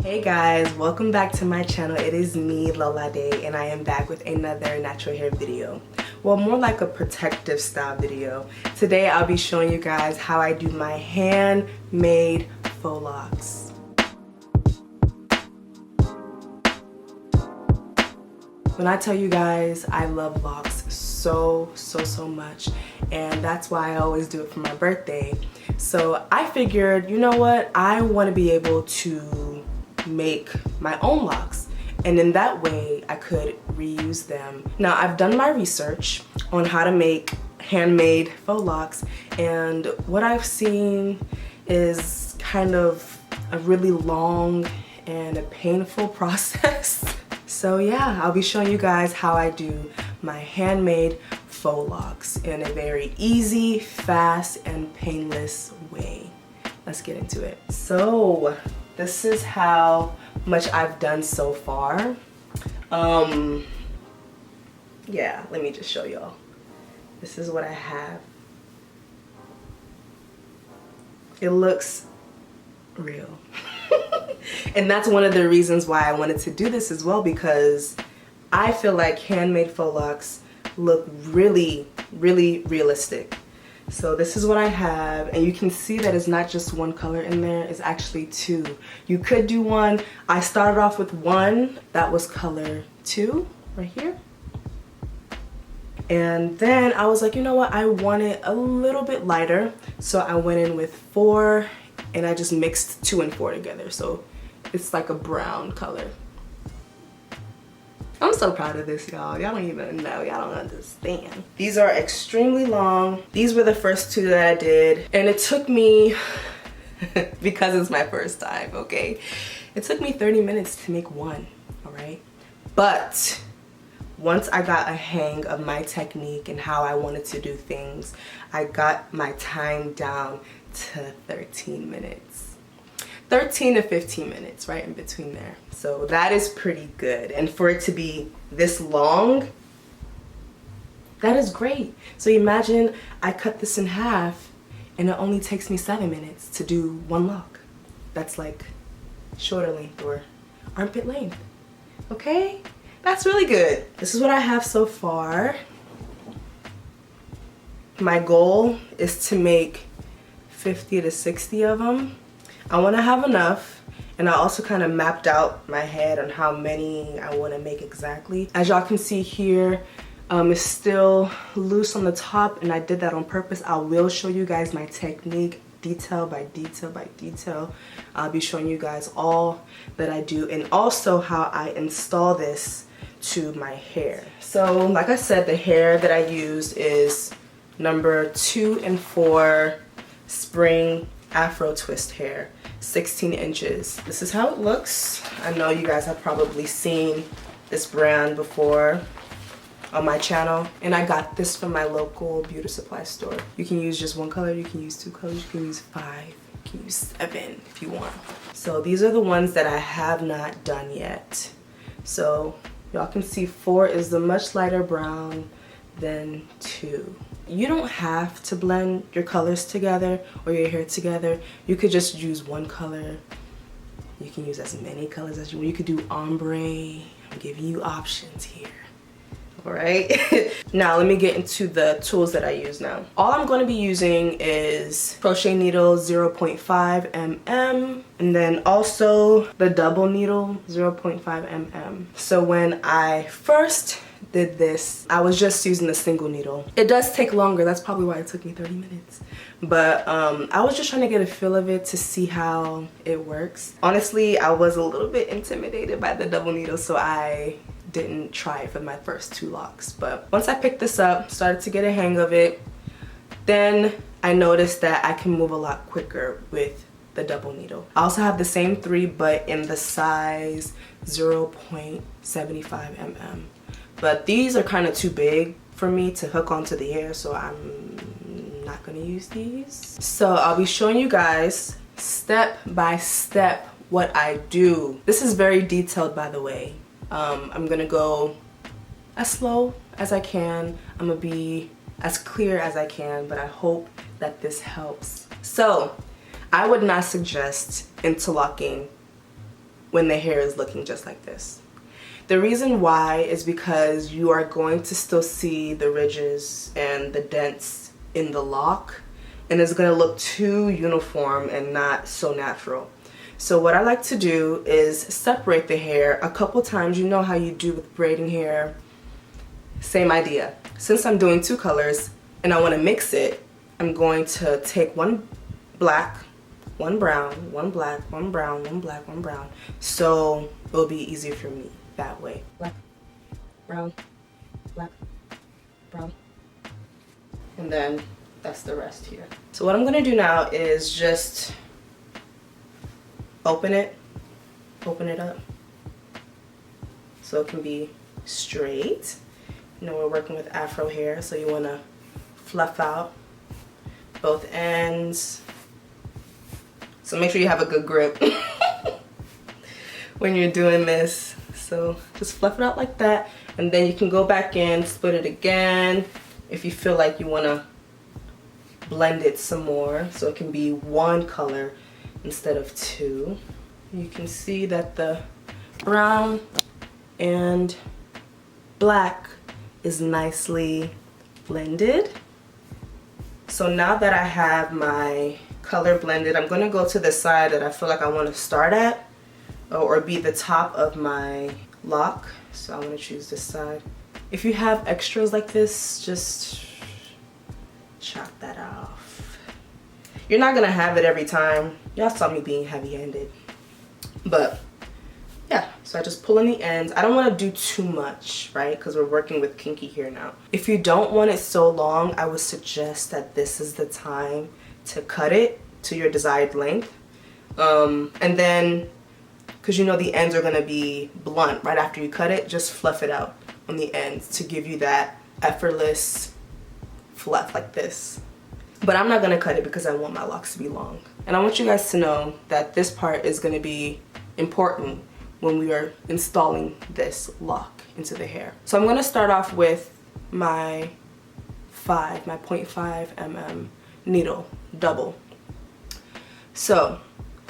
Hey guys, welcome back to my channel. It is me, Lolade, and I am back with another natural hair video. Well, more like a protective style video. Today I'll be showing you guys how I do my handmade faux locks. When I tell you guys I love locks so much, and that's why I always do it for my birthday. So I figured, you know what, I want to be able to make my own locks, and in that way I could reuse them. Now I've done my research on how to make handmade faux locks, and what I've seen is kind of a really long and a painful process. So yeah, I'll be showing you guys how I do my handmade faux locks in a very easy, fast, and painless way. Let's get into it. So this is how much I've done so far. Yeah, let me just show y'all. This is what I have. It looks real. And that's one of the reasons why I wanted to do this as well, because I feel like handmade faux locks look really realistic. So this is what I have, and you can see that it's not just one color in there, it's actually two. You could do one. I started off with one that was color 2 right here. And then I was like, you know what, I want it a little bit lighter. So I went in with 4 and I just mixed 2 and 4 together. So it's like a brown color. I'm so proud of this, y'all. Y'all don't even know. Y'all don't understand. These are extremely long. These were the first 2 that I did. And it took me, because it's my first time, okay? It took me 30 minutes to make one, all right? But once I got a hang of my technique and how I wanted to do things, I got my time down to 13 minutes. 13 to 15 minutes, right in between there. So that is pretty good. And for it to be this long, that is great. So imagine I cut this in half and it only takes me 7 minutes to do one lock. That's like shoulder length or armpit length, okay? That's really good. This is what I have so far. My goal is to make 50 to 60 of them. I want to have enough, and I also kind of mapped out my head on how many I want to make exactly. As y'all can see here, it's still loose on the top, and I did that on purpose. I will show you guys my technique detail by detail by detail. I'll be showing you guys all that I do, and also how I install this to my hair. So like I said, the hair that I used is number 2 and 4 spring Afro twist hair, 16 inches. This is how it looks. I know you guys have probably seen this brand before on my channel, and I got this from my local beauty supply store. You can use just one color, you can use 2 colors, you can use 5, you can use 7 if you want. So these are the ones that I have not done yet. So y'all can see 4 is the much lighter brown than 2. You don't have to blend your colors together or your hair together. You could just use one color. You can use as many colors as you want. You could do ombre. I'm giving you options here. All right. Now let me get into the tools that I use now. All I'm going to be using is crochet needle 0.5 mm, and then also the double needle 0.5 mm. So when I first did this, I was just using the single needle. It does take longer. That's probably why it took me 30 minutes. But I was just trying to get a feel of it to see how it works. Honestly, I was a little bit intimidated by the double needle, so I didn't try it for my first 2 locks. But once I picked this up, started to get a hang of it, then I noticed that I can move a lot quicker with the double needle. I also have the same 3, but in the size 0.75 mm. But these are kind of too big for me to hook onto the hair, so I'm not gonna use these. So I'll be showing you guys step by step what I do. This is very detailed, by the way. I'm gonna go as slow as I can. I'm gonna be as clear as I can, but I hope that this helps. So I would not suggest interlocking when the hair is looking just like this. The reason why is because you are going to still see the ridges and the dents in the lock, and it's going to look too uniform and not so natural. So what I like to do is separate the hair a couple times. You know how you do with braiding hair. Same idea. Since I'm doing two colors and I want to mix it, I'm going to take one black, one brown, one black, one brown, one black, one brown. So it'll be easier for me that way. Black, brown, black, brown. And then that's the rest here. So what I'm gonna do now is just open it up so it can be straight. You know, we're working with afro hair, so you wanna fluff out both ends. So make sure you have a good grip when you're doing this. So just fluff it out like that, and then you can go back in, split it again if you feel like you want to blend it some more so it can be one color instead of two. You can see that the brown and black is nicely blended. So now that I have my color blended, I'm going to go to the side that I feel like I want to start at, or be the top of my lock. So I'm going to choose this side. If you have extras like this, just chop that off. You're not going to have it every time. Y'all saw me being heavy-handed. But yeah, so I just pull in the ends. I don't want to do too much, right? Because we're working with kinky hair now. If you don't want it so long, I would suggest that this is the time to cut it to your desired length. And then, because you know the ends are going to be blunt right after you cut it, just fluff it out on the ends to give you that effortless fluff like this. But I'm not going to cut it because I want my locks to be long. And I want you guys to know that this part is going to be important when we are installing this lock into the hair. So I'm going to start off with my 0.5 mm needle, double. So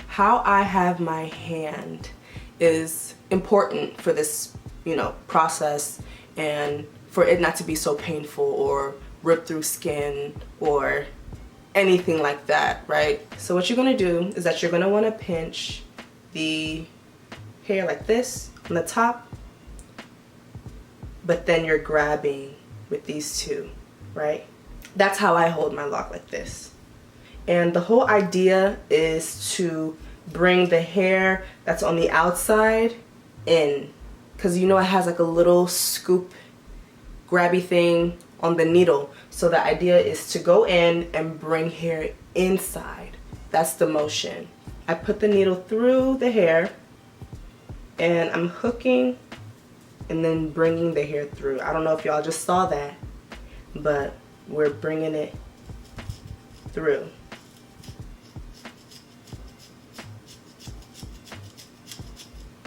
how I have my hand is important for this, you know, process, and for it not to be so painful or rip through skin or anything like that, right? So what you're gonna do is that you're gonna wanna pinch the hair like this on the top, but then you're grabbing with these two, right? That's how I hold my lock, like this. And the whole idea is to bring the hair that's on the outside in, because you know it has like a little scoop grabby thing on the needle. So the idea is to go in and bring hair inside. That's the motion. I put the needle through the hair and I'm hooking and then bringing the hair through. I don't know if y'all just saw that, but we're bringing it through.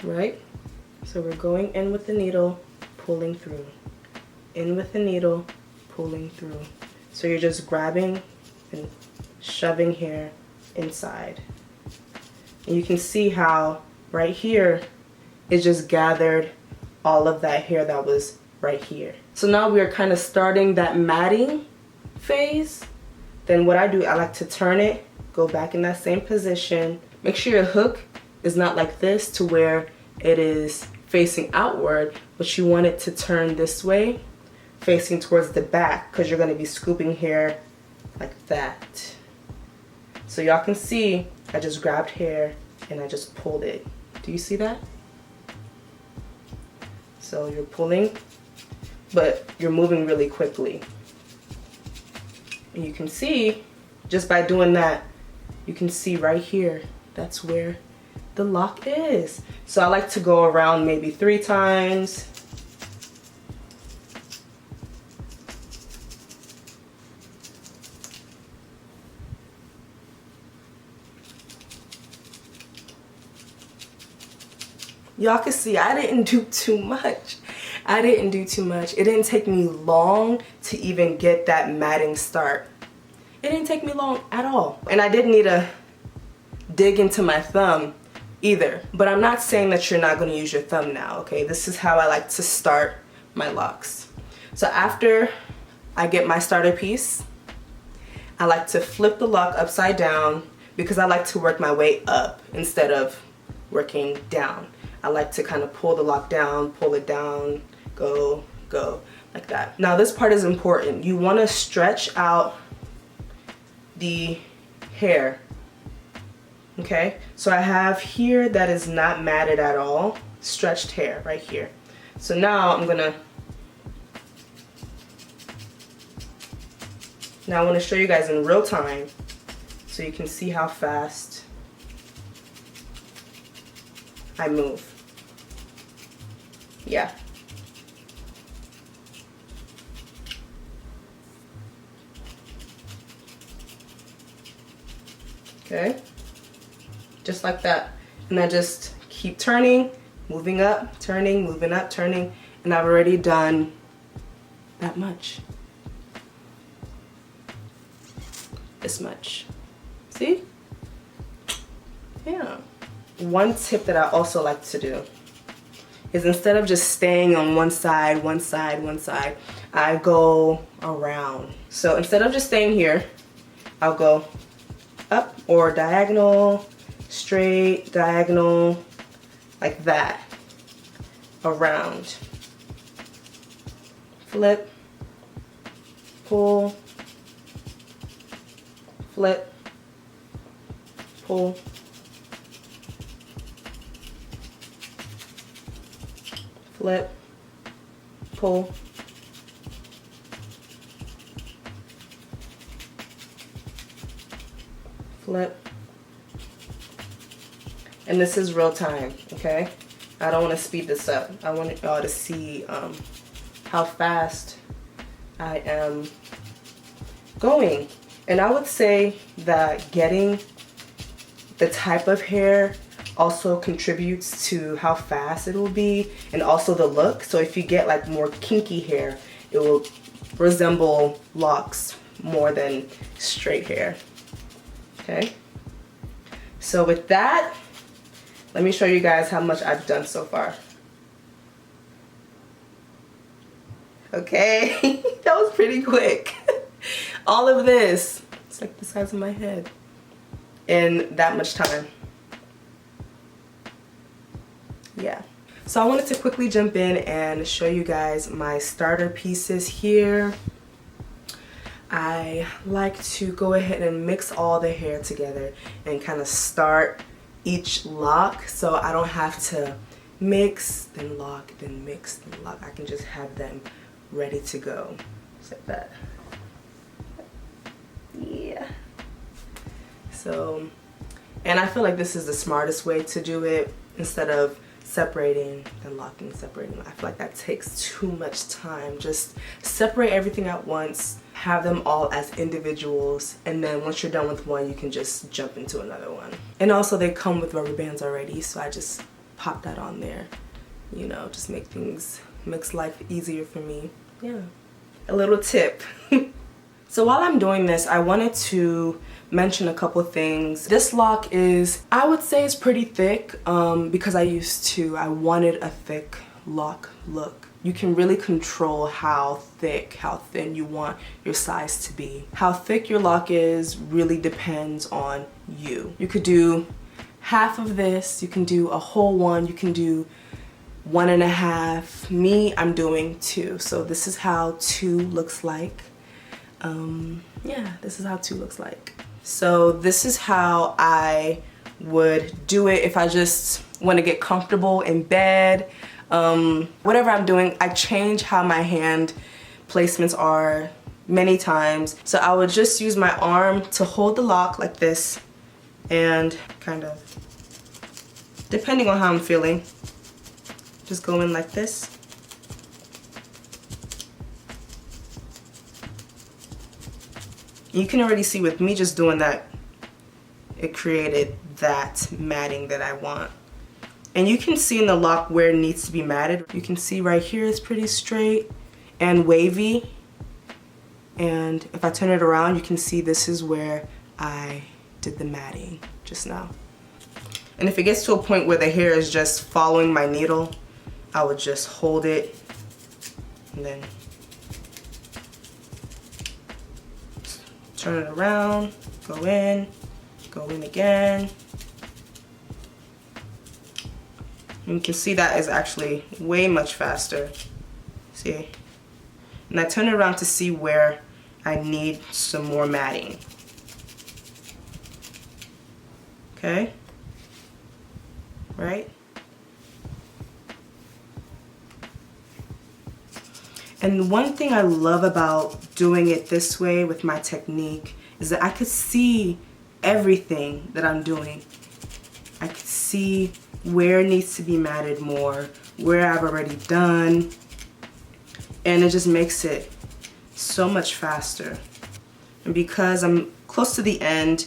Right? So we're going in with the needle, pulling through. In with the needle, pulling through. So you're just grabbing and shoving hair inside. And you can see how right here it just gathered all of that hair that was right here. So now we are kind of starting that matting phase. Then what I do, I like to turn it, go back in that same position. Make sure your hook is not like this to where it is facing outward, but you want it to turn this way, facing towards the back, because you're going to be scooping hair like that. So y'all can see I just grabbed hair and I just pulled it. Do you see that? So you're pulling, but you're moving really quickly. And you can see, just by doing that, you can see right here, that's where the lock is. So I like to go around maybe 3 times. Y'all can see I didn't do too much. I didn't do too much. It didn't take me long to even get that matting start. It didn't take me long at all. And I didn't need to dig into my thumb either. But I'm not saying that you're not going to use your thumb now, okay? This is how I like to start my locks. So after I get my starter piece, I like to flip the lock upside down because I like to work my way up instead of working down. I like to kind of pull the lock down, pull it down, go, go, like that. Now this part is important. You want to stretch out the hair, okay? So I have here that is not matted at all, stretched hair right here. So now I want to show you guys in real time so you can see how fast I move. Yeah. Okay, just like that. And I just keep turning, moving up, turning, moving up, turning, and I've already done that much. This much. See? Yeah. One tip that I also like to do is instead of just staying on one side, I go around. So instead of just staying here, I'll go up or diagonal, straight, diagonal, like that, around. Flip, pull, flip, pull, flip, pull, flip. And this is real time, okay? I don't want to speed this up. I want y'all to see how fast I am going. And I would say that getting the type of hair also contributes to how fast it will be and also the look. So if you get like more kinky hair, it will resemble locks more than straight hair. Okay, so with that, let me show you guys how much I've done so far. Okay, that was pretty quick. All of this, it's like the size of my head, in that much time. Yeah. So I wanted to quickly jump in and show you guys my starter pieces here. I like to go ahead and mix all the hair together and kind of start each lock so I don't have to mix, then lock, then mix, then lock. I can just have them ready to go. Just like that. Yeah. So, and I feel like this is the smartest way to do it instead of separating and locking, separating. I feel like that takes too much time. Just separate everything at once, have them all as individuals, and then once you're done with one, you can just jump into another one. And also they come with rubber bands already, so I just pop that on there. You know, just makes life easier for me. Yeah, a little tip. So while I'm doing this, I wanted to mention a couple things. This lock is, I would say, is pretty thick because I wanted a thick lock look. You can really control how thick, how thin you want your size to be. How thick your lock is really depends on you. You could do half of this, you can do a whole one, you can do 1.5. Me, I'm doing 2. So this is how 2 looks like. Yeah, this is how 2 looks like. So this is how I would do it if I just want to get comfortable in bed. Whatever I'm doing, I change how my hand placements are many times. So I would just use my arm to hold the lock like this and kind of, depending on how I'm feeling, just go in like this. You can already see with me just doing that, it created that matting that I want. And you can see in the lock where it needs to be matted. You can see right here it's pretty straight and wavy. And if I turn it around, you can see this is where I did the matting just now. And if it gets to a point where the hair is just following my needle, I would just hold it and then turn it around, go in again. And you can see that is actually way much faster. See? And I turn it around to see where I need some more matting. Okay? Right? And one thing I love about doing it this way with my technique is that I could see everything that I'm doing. I could see where it needs to be matted more, where I've already done, and it just makes it so much faster. And because I'm close to the end,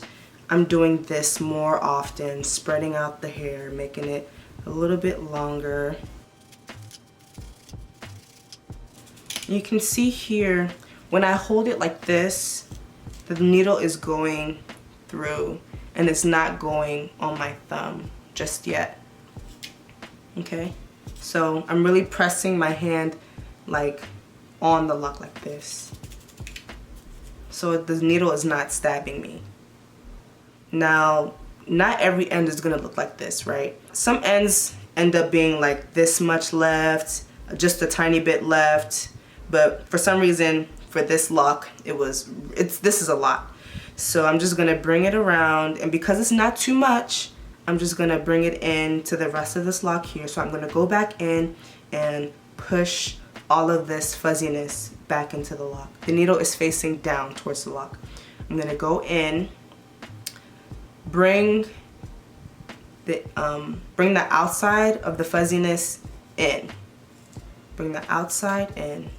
I'm doing this more often, spreading out the hair, making it a little bit longer. You can see here, when I hold it like this, the needle is going through and it's not going on my thumb just yet. Okay, so I'm really pressing my hand like on the lock like this, so the needle is not stabbing me. Now, not every end is gonna look like this, right? Some ends end up being like this much left, just a tiny bit left, but for some reason for this lock this is a lot. So I'm just gonna bring it around, and because it's not too much, I'm just gonna bring it in to the rest of this lock here. So I'm gonna go back in and push all of this fuzziness back into the lock. The needle is facing down towards the lock. I'm gonna go in, bring the outside of the fuzziness in. Bring the outside in.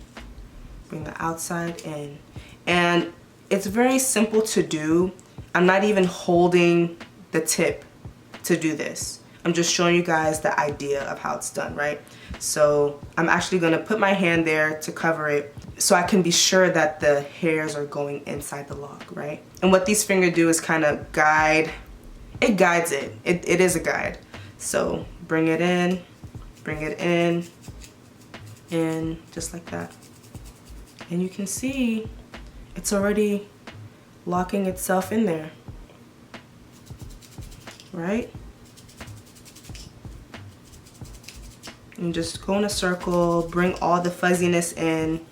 Bring the outside in. And it's very simple to do. I'm not even holding the tip to do this. I'm just showing you guys the idea of how it's done, right? So I'm actually gonna put my hand there to cover it so I can be sure that the hairs are going inside the lock, right? And what these fingers do is kind of guide, it guides it. It is a guide. So bring it in, just like that. And you can see it's already locking itself in there, right? And just go in a circle, bring all the fuzziness in,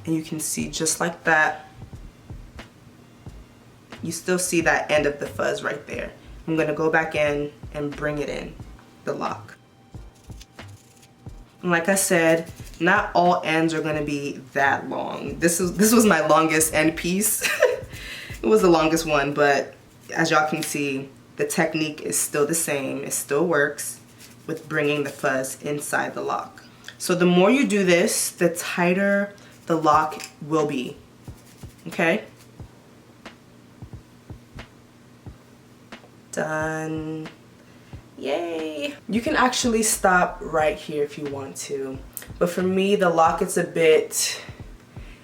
and you can see just like that. You still see that end of the fuzz right there. I'm gonna go back in and bring it in, the lock. And like I said, not all ends are gonna be that long. This was my longest end piece. It was the longest one, but as y'all can see, the technique is still the same. It still works with bringing the fuzz inside the lock. So the more you do this, the tighter the lock will be, okay? Done. Yay! You can actually stop right here if you want to, but for me the lock is a bit,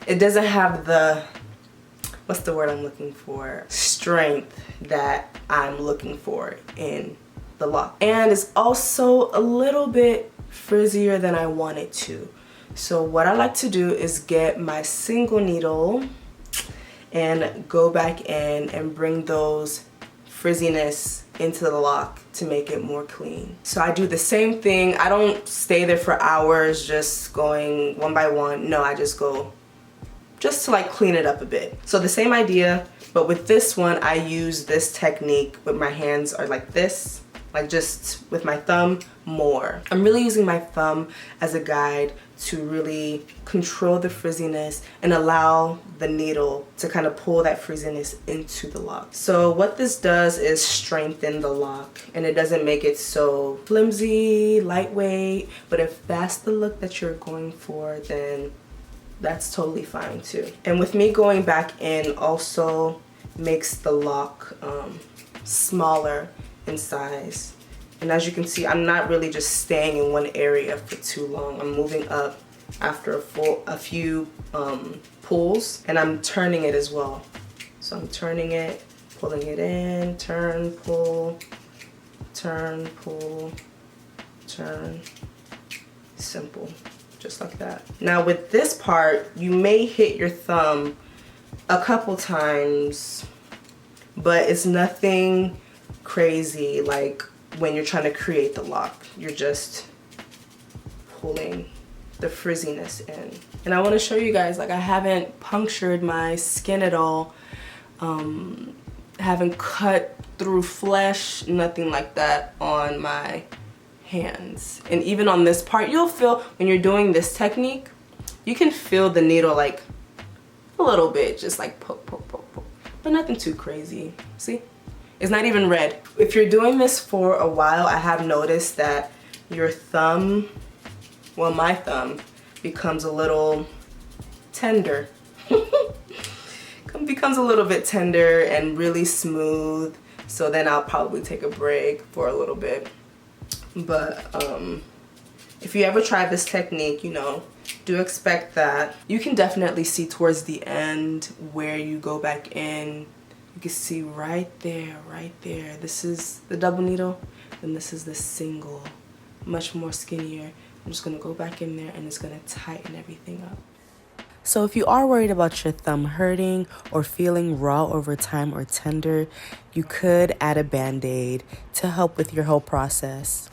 it doesn't have the, what's the word I'm looking for, strength that I'm looking for in the lock, and it's also a little bit frizzier than I want it to. So what I like to do is get my single needle and go back in and bring those frizziness into the lock to make it more clean. So I do the same thing. I don't stay there for hours just going one by one. No, I just go just to like clean it up a bit. So the same idea, but with this one I use this technique with my hands are like this, like just with my thumb more. I'm really using my thumb as a guide to really control the frizziness and allow the needle to kind of pull that frizziness into the lock. So what this does is strengthen the lock, and it doesn't make it so flimsy, lightweight, but if that's the look that you're going for, then that's totally fine too. And with me going back in also makes the lock smaller in size. And as you can see, I'm not really just staying in one area for too long. I'm moving up after a few pulls, and I'm turning it as well. So I'm turning it, pulling it in, turn, pull, turn, pull, turn. Simple, just like that. Now with this part, you may hit your thumb a couple times, but it's nothing crazy like when you're trying to create the lock. You're just pulling the frizziness in. And I want to show you guys, like, I haven't punctured my skin at all, haven't cut through flesh, nothing like that on my hands. And even on this part, you'll feel when you're doing this technique, you can feel the needle like a little bit, just like poke, poke, poke, poke, but nothing too crazy. See, it's not even red. If you're doing this for a while, I have noticed that your thumb, well, my thumb becomes a little tender. Becomes a little bit tender and really smooth. So then I'll probably take a break for a little bit. But if you ever try this technique, you know, do expect that. You can definitely see towards the end where you go back in. You can see right there, right there. This is the double needle, and this is the single, much more skinnier. I'm just gonna go back in there and it's gonna tighten everything up. So if you are worried about your thumb hurting or feeling raw over time or tender, you could add a Band-Aid to help with your whole process.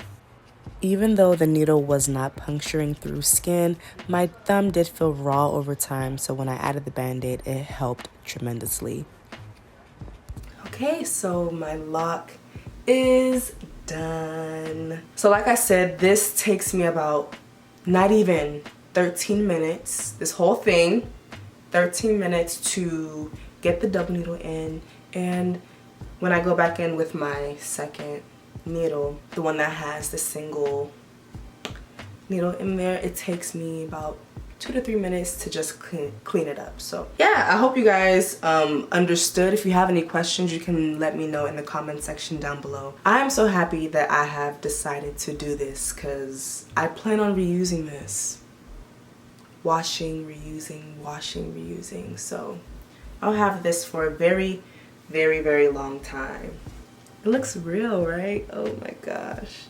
Even though the needle was not puncturing through skin, my thumb did feel raw over time, so when I added the Band-Aid, it helped tremendously. Okay, so my lock is done. So like I said, this takes me about not even 13 minutes, this whole thing, 13 minutes to get the double needle in. And when I go back in with my second needle, the one that has the single needle in there, it takes me about 2 to 3 minutes to just clean it up. So yeah, I hope you guys understood. If you have any questions, you can let me know in the comment section down below. I'm so happy that I have decided to do this because I plan on reusing this. Washing, reusing, washing, reusing. So I'll have this for a very, very, very long time. It looks real, right? Oh my gosh.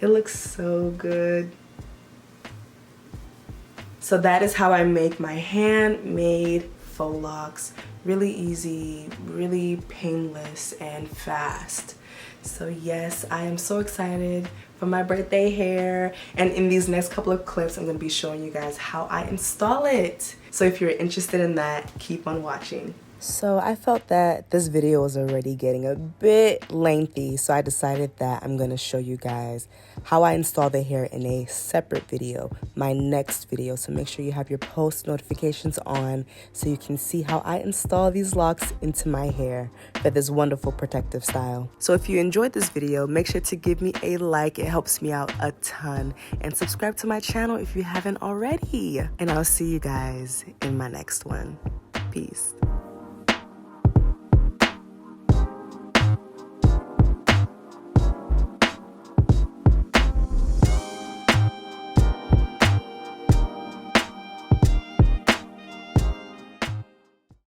It looks so good. So that is how I make my handmade faux locks. Really easy, really painless, and fast. So yes, I am so excited for my birthday hair, and in these next couple of clips I'm going to be showing you guys how I install it. So if you're interested in that, keep on watching. So I felt that this video was already getting a bit lengthy, so I decided that I'm going to show you guys how I install the hair in a separate video, my next video. So make sure you have your post notifications on so you can see how I install these locks into my hair for this wonderful protective style. So if you enjoyed this video, make sure to give me a like. It helps me out a ton. And subscribe to my channel if you haven't already. And I'll see you guys in my next one. Peace.